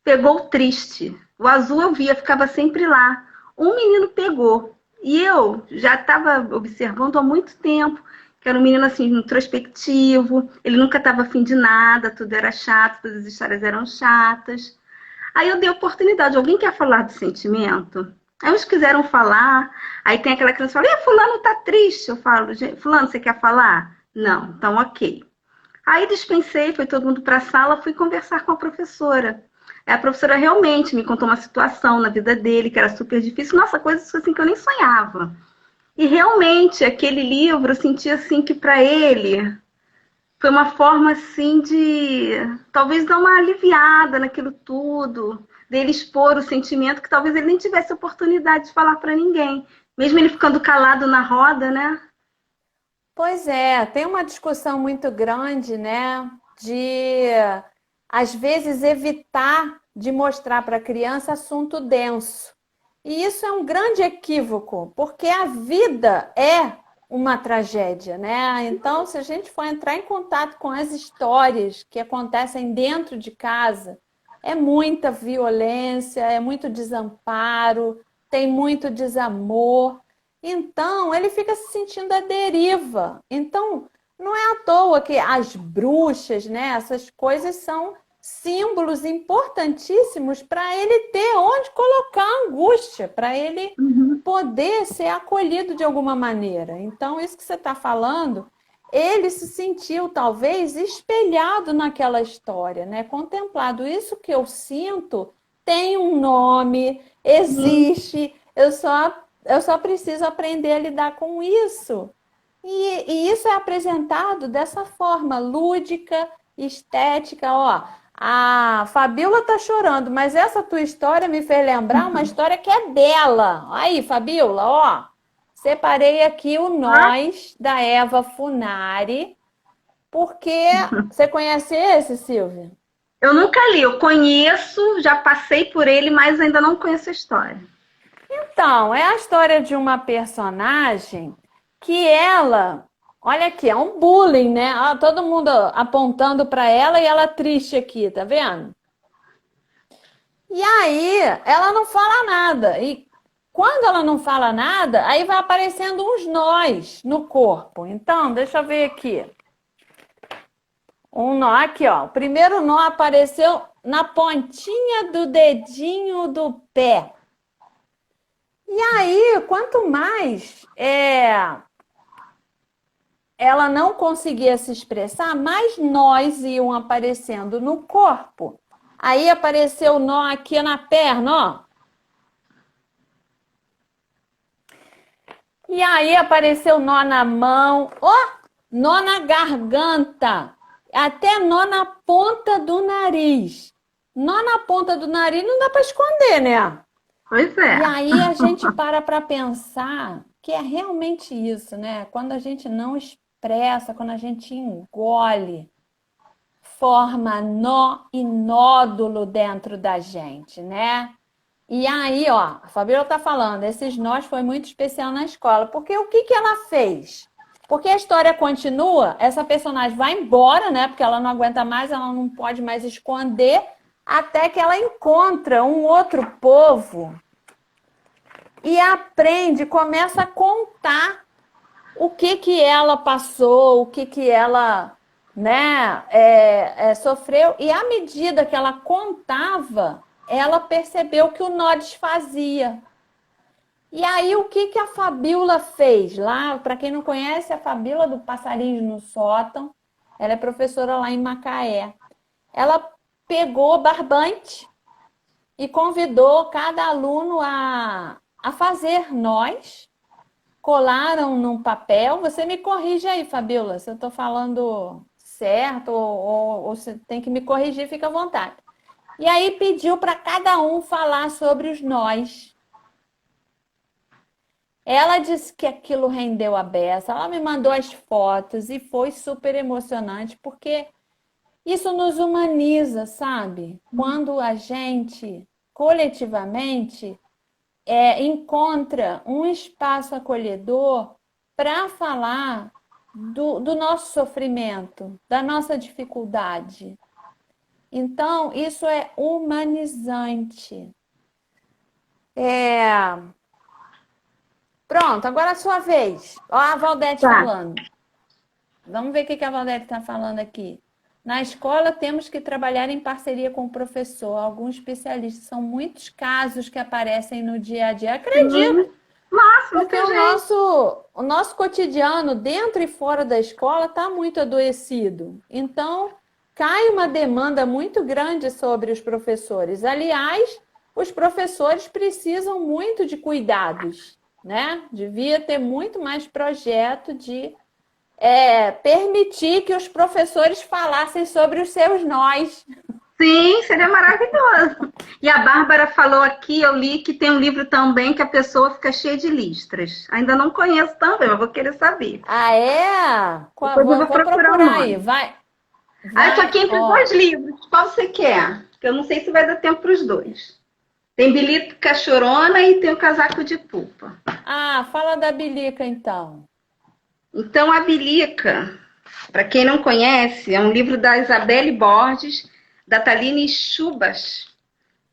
pegou o triste. O azul eu via, ficava sempre lá. Um menino pegou. E eu já estava observando há muito tempo que era um menino assim, introspectivo, ele nunca estava afim de nada, tudo era chato, todas as histórias eram chatas. Aí eu dei oportunidade, alguém quer falar de sentimento? Aí uns quiseram falar, aí tem aquela criança que fala, fulano tá triste. Eu falo, fulano, você quer falar? Não, então ok. Aí dispensei, foi todo mundo para a sala, fui conversar com a professora. A professora realmente me contou uma situação na vida dele que era super difícil. Nossa, coisas assim que eu nem sonhava. E realmente aquele livro, eu senti assim que para ele foi uma forma assim de talvez dar uma aliviada naquilo tudo, dele expor o sentimento que talvez ele nem tivesse oportunidade de falar para ninguém. Mesmo ele ficando calado na roda, né? Pois é, tem uma discussão muito grande, né? De, às vezes, evitar de mostrar para a criança assunto denso. E isso é um grande equívoco, porque a vida é uma tragédia, né? Então, se a gente for entrar em contato com as histórias que acontecem dentro de casa, é muita violência, é muito desamparo, tem muito desamor. Então, ele fica se sentindo à deriva. Então, não é à toa que as bruxas, né, essas coisas são símbolos importantíssimos para ele ter onde colocar a angústia, para ele Uhum. poder ser acolhido de alguma maneira. Então, isso que você está falando, ele se sentiu talvez espelhado naquela história, né? Contemplado. Isso que eu sinto tem um nome, existe, eu só preciso aprender a lidar com isso. E isso é apresentado dessa forma lúdica, estética, ó. A Fabíola tá chorando, mas essa tua história me fez lembrar uma história que é dela. Aí, Fabíola, ó. Separei aqui o Nós, da Eva Funari, porque você conhece esse, Silvia? Eu nunca li, eu conheço, já passei por ele, mas ainda não conheço a história. Então, é a história de uma personagem que ela, olha aqui, é um bullying, né? Ah, todo mundo apontando para ela e ela triste aqui, tá vendo? E aí, ela não fala nada. E quando ela não fala nada, aí vai aparecendo uns nós no corpo. Então, deixa eu ver aqui. Um nó aqui, ó. O primeiro nó apareceu na pontinha do dedinho do pé. E aí, quanto mais ela não conseguia se expressar, mais nós iam aparecendo no corpo. Aí apareceu o nó aqui na perna, ó. E aí apareceu nó na mão, ó, nó na garganta, até nó na ponta do nariz. Nó na ponta do nariz não dá para esconder, né? Pois é. E aí a gente para pensar que é realmente isso, né? Quando a gente não expressa, quando a gente engole, forma nó e nódulo dentro da gente, né? E aí, ó, a Fabíola tá falando, esses nós foi muito especial na escola, porque o que que ela fez? Porque a história continua, essa personagem vai embora, né? Porque ela não aguenta mais, ela não pode mais esconder, até que ela encontra um outro povo e aprende, começa a contar o que que ela passou, o que que ela, né, sofreu. E à medida que ela contava, ela percebeu que o nó desfazia. E aí, o que que a Fabíola fez? Lá, para quem não conhece, a Fabíola do Passarinhos no Sótão, ela é professora lá em Macaé. Ela pegou barbante e convidou cada aluno a fazer nós, colaram num papel. Você me corrige aí, Fabíola, se eu estou falando certo ou você tem que me corrigir, fica à vontade. E aí pediu para cada um falar sobre os nós. Ela disse que aquilo rendeu a beça, ela me mandou as fotos e foi super emocionante, porque isso nos humaniza, sabe? Quando a gente, coletivamente, encontra um espaço acolhedor para falar do nosso sofrimento, da nossa dificuldade. Então, isso é humanizante. Pronto, agora é a sua vez. Ó, a Valdete falando. Vamos ver o que a Valdete está falando aqui. Na escola, temos que trabalhar em parceria com o professor. Alguns especialistas. São muitos casos que aparecem no dia a dia. Acredito. Nossa, porque o nosso cotidiano, dentro e fora da escola, está muito adoecido. Então, cai uma demanda muito grande sobre os professores. Aliás, os professores precisam muito de cuidados, né? Devia ter muito mais projeto de permitir que os professores falassem sobre os seus nós. Sim, seria maravilhoso. E a Bárbara falou aqui, eu li que tem um livro também que a pessoa fica cheia de listras. Ainda não conheço também, mas vou querer saber. Ah, é? Depois eu vou procurar aí. Vai. Eu tô aqui entre dois livros. Qual você quer? Porque eu não sei se vai dar tempo para os dois. Tem Bilica Chorona e tem o Casaco de Pupa. Ah, fala da Bilica, então. Então, a Bilica, para quem não conhece, é um livro da Isabelle Borges, da Taline Chubas,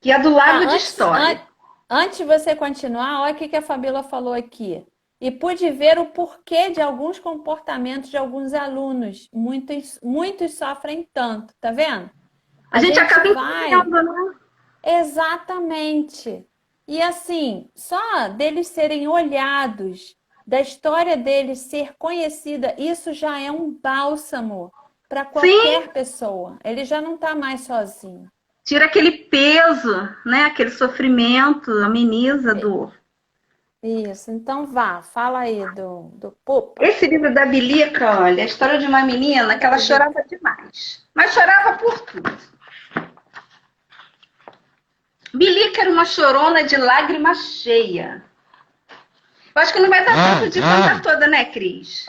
que é do Lago de História. Antes de você continuar, olha o que a Fabíola falou aqui. E pude ver o porquê de alguns comportamentos de alguns alunos. Muitos sofrem tanto, tá vendo? A gente acaba entendendo, né? Exatamente. E assim, só deles serem olhados, da história deles ser conhecida, isso já é um bálsamo para qualquer pessoa. Ele já não está mais sozinho. Tira aquele peso, né? Aquele sofrimento, ameniza a dor. Isso, então fala aí do Pupa. Esse livro da Bilica, olha, é a história de uma menina que ela chorava demais. Mas chorava por tudo. Bilica era uma chorona de lágrima cheia. Eu acho que não vai dar tempo de contar toda, né, Cris?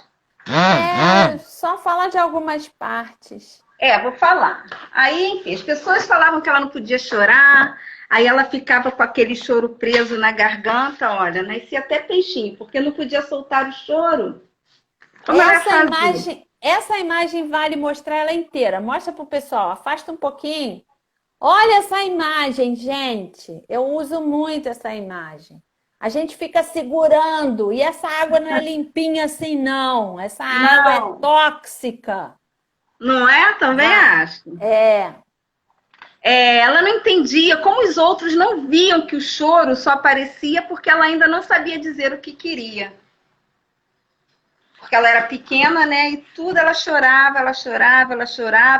Só falar de algumas partes. Vou falar. Aí, enfim, as pessoas falavam que ela não podia chorar, aí ela ficava com aquele choro preso na garganta, olha, nascia até peixinho, porque não podia soltar o choro. Essa imagem vale mostrar ela inteira. Mostra pro pessoal, afasta um pouquinho. Olha essa imagem, gente. Eu uso muito essa imagem. A gente fica segurando e essa água não é limpinha assim, não. Essa água é tóxica. Não é? Também acho. Ela não entendia como os outros não viam que o choro só aparecia porque ela ainda não sabia dizer o que queria. Porque ela era pequena, né? E tudo ela chorava,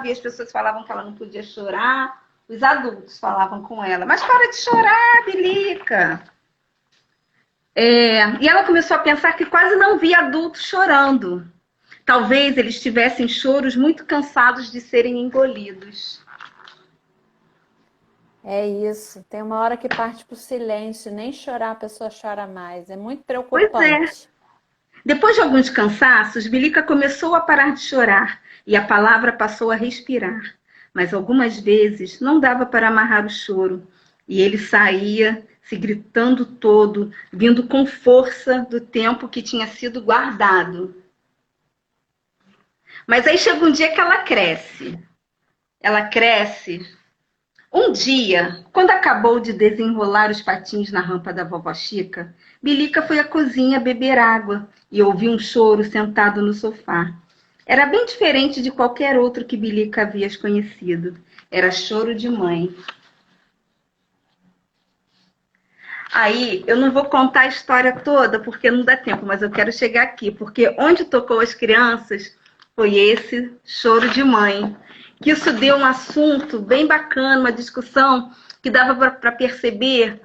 e as pessoas falavam que ela não podia chorar. Os adultos falavam com ela, mas para de chorar, Bilica. E ela começou a pensar que quase não via adultos chorando. Talvez eles tivessem choros muito cansados de serem engolidos. É isso. Tem uma hora que parte para o silêncio. Nem chorar a pessoa chora mais. É muito preocupante. Pois é. Depois de alguns cansaços, Bilica começou a parar de chorar e a palavra passou a respirar. Mas algumas vezes não dava para amarrar o choro. E ele saía, se gritando todo, vindo com força do tempo que tinha sido guardado. Mas aí chega um dia que ela cresce. Ela cresce. Um dia, quando acabou de desenrolar os patins na rampa da vovó Chica, Bilica foi à cozinha beber água e ouviu um choro sentado no sofá. Era bem diferente de qualquer outro que Bilica havia conhecido. Era choro de mãe. Aí, eu não vou contar a história toda, porque não dá tempo, mas eu quero chegar aqui, porque onde tocou as crianças foi esse choro de mãe. Que isso deu um assunto bem bacana, uma discussão que dava para perceber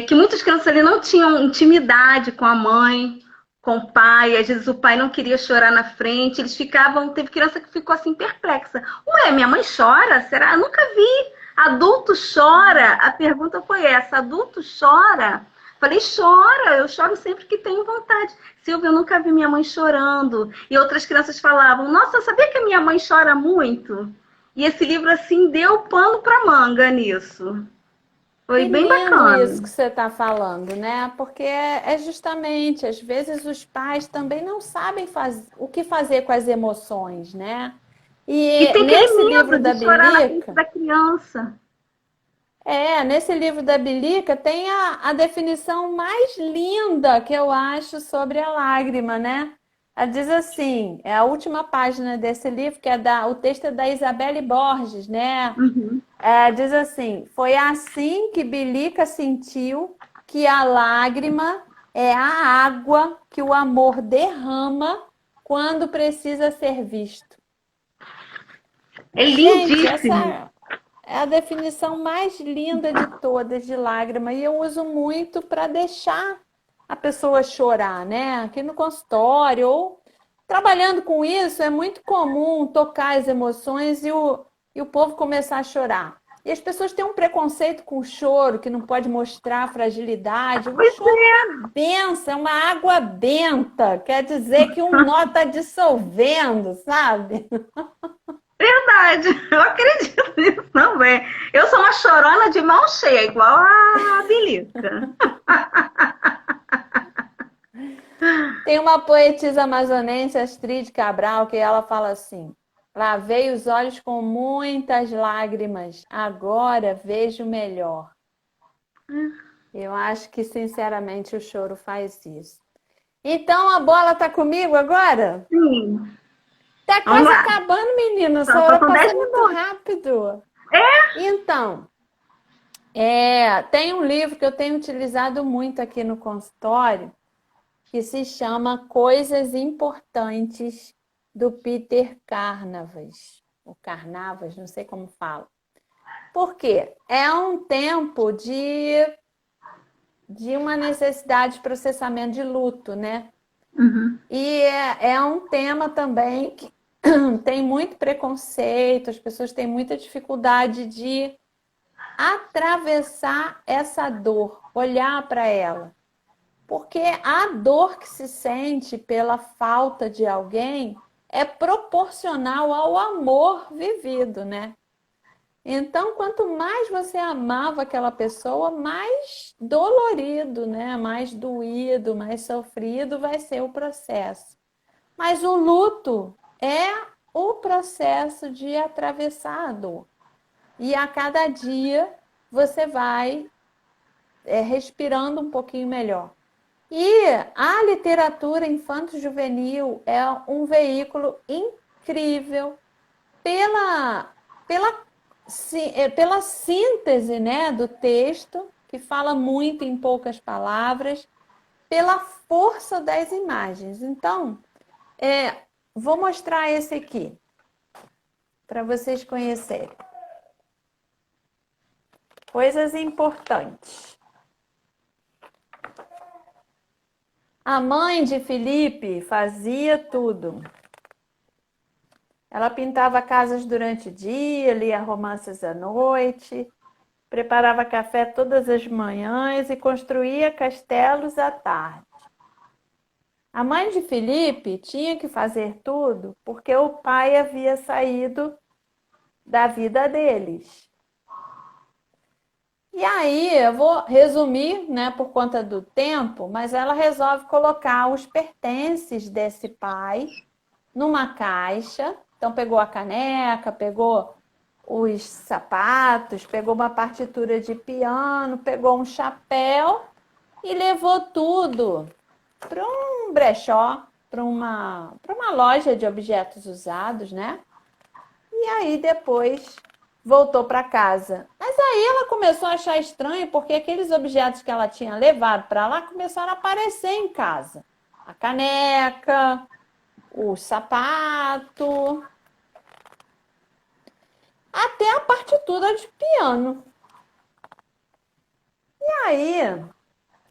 que muitas crianças ali não tinham intimidade com a mãe, com o pai, às vezes o pai não queria chorar na frente, eles ficavam, teve criança que ficou assim perplexa. Ué, minha mãe chora? Será? Eu nunca vi. Adulto chora? A pergunta foi essa, adulto chora? Falei, chora, eu choro sempre que tenho vontade. Silvia, eu nunca vi minha mãe chorando. E outras crianças falavam, nossa, sabia que a minha mãe chora muito? E esse livro, assim, deu pano para manga nisso. Foi Que bem lindo isso bacana. que você está falando, né? Porque é justamente, às vezes os pais também não sabem o que fazer com as emoções, né? E E tem aquele nesse livro medo de da chorar na frente Bilica, da criança. nesse livro da Bilica tem a definição mais linda que eu acho sobre a lágrima, né? Ela diz assim, é a última página desse livro, que o texto é da Isabelle Borges, né? Uhum. Diz assim: foi assim que Bilica sentiu que a lágrima é a água que o amor derrama quando precisa ser visto. É Gente, lindíssimo. essa é a definição mais linda de todas de lágrima e eu uso muito para deixar a pessoa chorar, né? Aqui no consultório ou trabalhando com isso, é muito comum tocar as emoções e o povo começar a chorar. E as pessoas têm um preconceito com o choro, que não pode mostrar fragilidade. O Pois choro é uma benção, é uma água benta. Quer dizer que um nó está dissolvendo, sabe? verdade, eu acredito nisso também. Eu sou uma chorona de mão cheia, igual a Bilica. Tem uma poetisa amazonense, Astrid Cabral, que ela fala assim: lavei os olhos com muitas lágrimas, agora vejo melhor. Eu acho que, sinceramente, o choro faz isso. Então, a bola tá comigo agora? Sim. Tá Vamos quase lá. acabando, menina. Essa hora Faltam 10 passa muito minutos. rápido. É? Então, tem um livro que eu tenho utilizado muito aqui no consultório, que se chama Coisas Importantes, do Peter Carnavas. O Carnavas, não sei como fala. Por quê? É um tempo de uma necessidade de processamento de luto, né? Uhum. E é um tema também que tem muito preconceito, as pessoas têm muita dificuldade de atravessar essa dor, olhar para ela. Porque a dor que se sente pela falta de alguém é proporcional ao amor vivido, né? Então, quanto mais você amava aquela pessoa, mais dolorido, né? Mais doído, mais sofrido vai ser o processo. Mas o luto é o processo de atravessar a dor. E a cada dia você vai respirando um pouquinho melhor. E a literatura infanto-juvenil é um veículo incrível pela, pela síntese, né, do texto, que fala muito em poucas palavras, pela força das imagens. Então, vou mostrar esse aqui, para vocês conhecerem. Coisas importantes. A mãe de Felipe fazia tudo. Ela pintava casas durante o dia, lia romances à noite, preparava café todas as manhãs e construía castelos à tarde. A mãe de Felipe tinha que fazer tudo porque o pai havia saído da vida deles. E aí, eu vou resumir, né, por conta do tempo, mas ela resolve colocar os pertences desse pai numa caixa. Então, pegou a caneca, pegou os sapatos, pegou uma partitura de piano, pegou um chapéu e levou tudo para um brechó, para uma loja de objetos usados, né? E aí depois voltou para casa. Mas aí ela começou a achar estranho porque aqueles objetos que ela tinha levado para lá começaram a aparecer em casa. A caneca, o sapato, até a partitura de piano. E aí,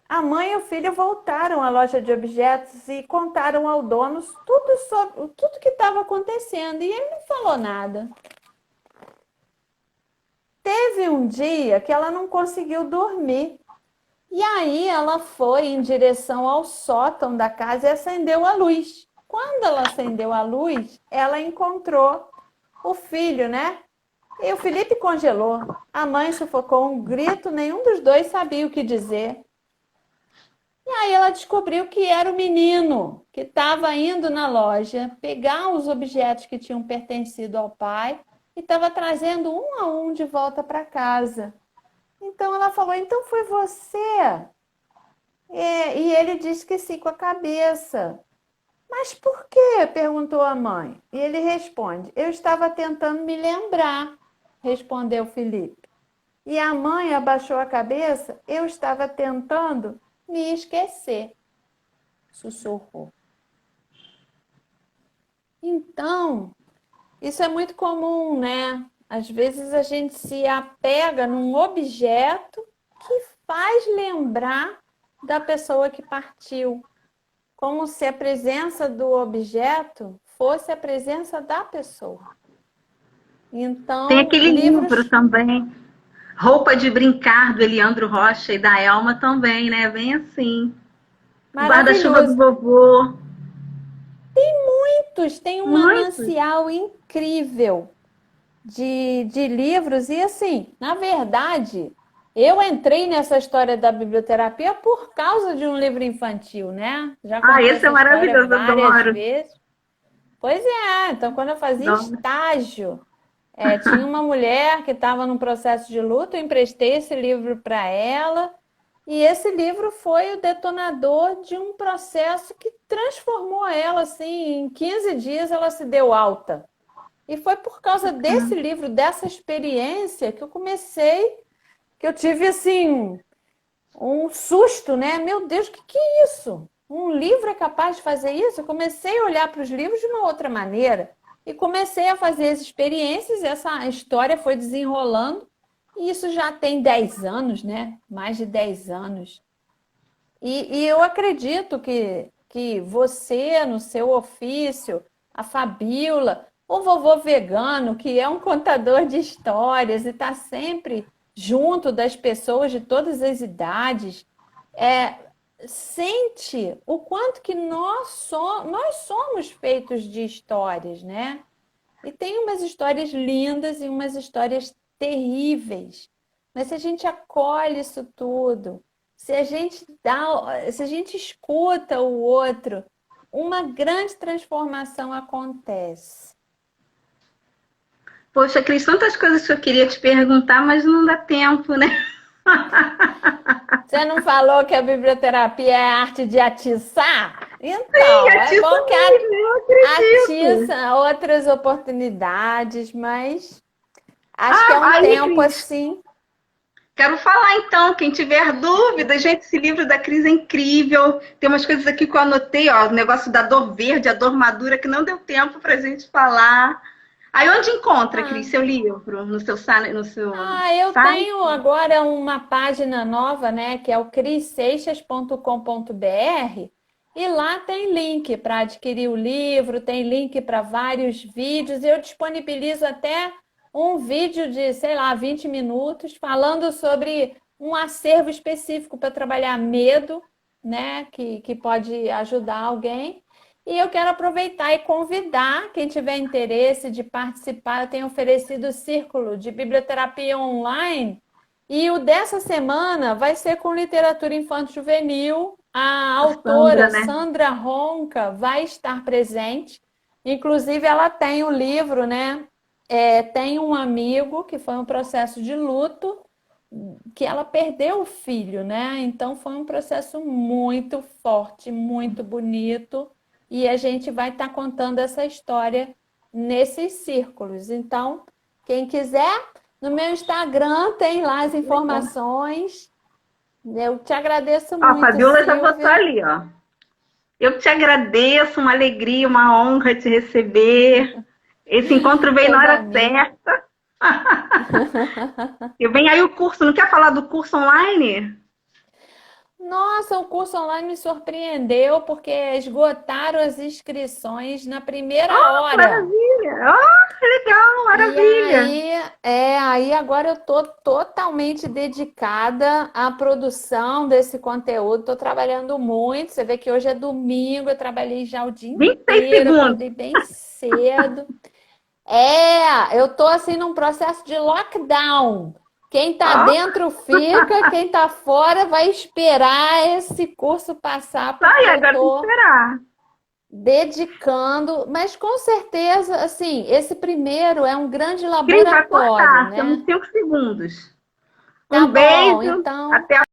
a mãe e o filho voltaram à loja de objetos e contaram ao dono tudo sobre tudo que estava acontecendo. E ele não falou nada. Teve um dia que ela não conseguiu dormir. E aí ela foi em direção ao sótão da casa e acendeu a luz. Quando ela acendeu a luz, ela encontrou o filho, né? E o Felipe congelou. A mãe sufocou um grito, nenhum dos dois sabia o que dizer. E aí ela descobriu que era o menino que estava indo na loja pegar os objetos que tinham pertencido ao pai e estava trazendo um a um de volta para casa. Então ela falou, então foi você? E ele disse que sim com a cabeça. Mas por quê? Perguntou a mãe. E ele responde, eu estava tentando me lembrar, respondeu Felipe. E a mãe abaixou a cabeça, eu estava tentando me esquecer, sussurrou. Então, isso é muito comum, né? Às vezes a gente se apega num objeto que faz lembrar da pessoa que partiu, como se a presença do objeto fosse a presença da pessoa. Tem Então, aquele livro também, Roupa de Brincar, do Eliandro Rocha e da Elma também, né? Bem assim. O guarda-chuva do maravilhoso. vovô. Tem um Muitos. manancial incrível de livros. E assim, na verdade, eu entrei nessa história da biblioterapia por causa de um livro infantil, né? Já Ah, contei esse é essa história maravilhoso, várias adoro. vezes. Pois é, então quando eu fazia Adoro. estágio, tinha uma mulher que estava num processo de luto, eu emprestei esse livro para ela, e esse livro foi o detonador de um processo que transformou ela, assim, em 15 dias ela se deu alta. E foi por causa desse livro, dessa experiência, que eu tive, assim, um susto, né? Meu Deus, o que é isso? Um livro é capaz de fazer isso? Eu comecei a olhar para os livros de uma outra maneira e comecei a fazer as experiências, essa história foi desenrolando, e isso já tem 10 anos, né? Mais de 10 anos. E eu acredito que você, no seu ofício, a Fabíola, o vovô vegano, que é um contador de histórias e está sempre junto das pessoas de todas as idades, é, sente o quanto que nós somos feitos de histórias, né? E tem umas histórias lindas e umas histórias terríveis. Mas se a gente acolhe isso tudo, se a gente escuta o outro, uma grande transformação acontece. Poxa, Cris, tantas coisas que eu queria te perguntar, mas não dá tempo, né? Você não falou que a biblioterapia é a arte de atiçar? Sim, Então, é atiça bom que mesmo, eu acredito. atiça outras oportunidades, mas acho que é Ah, um aí, tempo Cris, assim. quero falar então, quem tiver dúvida, gente, esse livro da Cris é incrível. Tem umas coisas aqui que eu anotei, ó, o negócio da dor verde, a dor madura, que não deu tempo pra gente falar. Aí onde encontra, Cris, Ah, seu livro? No seu eu site? tenho agora uma página nova, né, que é o criseixas.com.br, e lá tem link para adquirir o livro, tem link para vários vídeos, e eu disponibilizo até um vídeo de, sei lá, 20 minutos falando sobre um acervo específico para trabalhar medo, né, que pode ajudar alguém. E eu quero aproveitar e convidar quem tiver interesse de participar. Eu tenho oferecido o círculo de biblioterapia online. E o dessa semana vai ser com literatura infanto-juvenil. A A Sandra, autora né? Sandra Ronca vai estar presente. Inclusive, ela tem o livro, né? Tem um amigo que foi um processo de luto, que ela perdeu o filho, né? Então foi um processo muito forte, muito bonito, e a gente vai estar contando essa história nesses círculos. Então, quem quiser, no meu Instagram tem lá as Legal. informações. Eu te agradeço Ó, a muito, Fabiola já botou Silvia. ali, ó. Eu te agradeço, uma alegria, uma honra te receber. Esse encontro veio na Toda hora minha. certa. E vem aí o curso, não quer falar do curso online? Nossa, o curso online me surpreendeu porque esgotaram as inscrições na primeira hora. Maravilha! Oh, legal, E maravilha! aí agora eu tô totalmente dedicada à produção desse conteúdo. Tô trabalhando muito. Você vê que hoje é domingo, eu trabalhei já o dia 26 inteiro, segundos. acordei bem cedo. Eu tô assim num processo de lockdown. Quem tá Ó, dentro fica, quem tá fora vai esperar esse curso passar, tá, porque e eu agora tem que tô esperar. dedicando, mas com certeza, assim, esse primeiro é um grande Cris, vai laboratório, cortar, né? temos 5 segundos. Tá Um bom, beijo, então. até a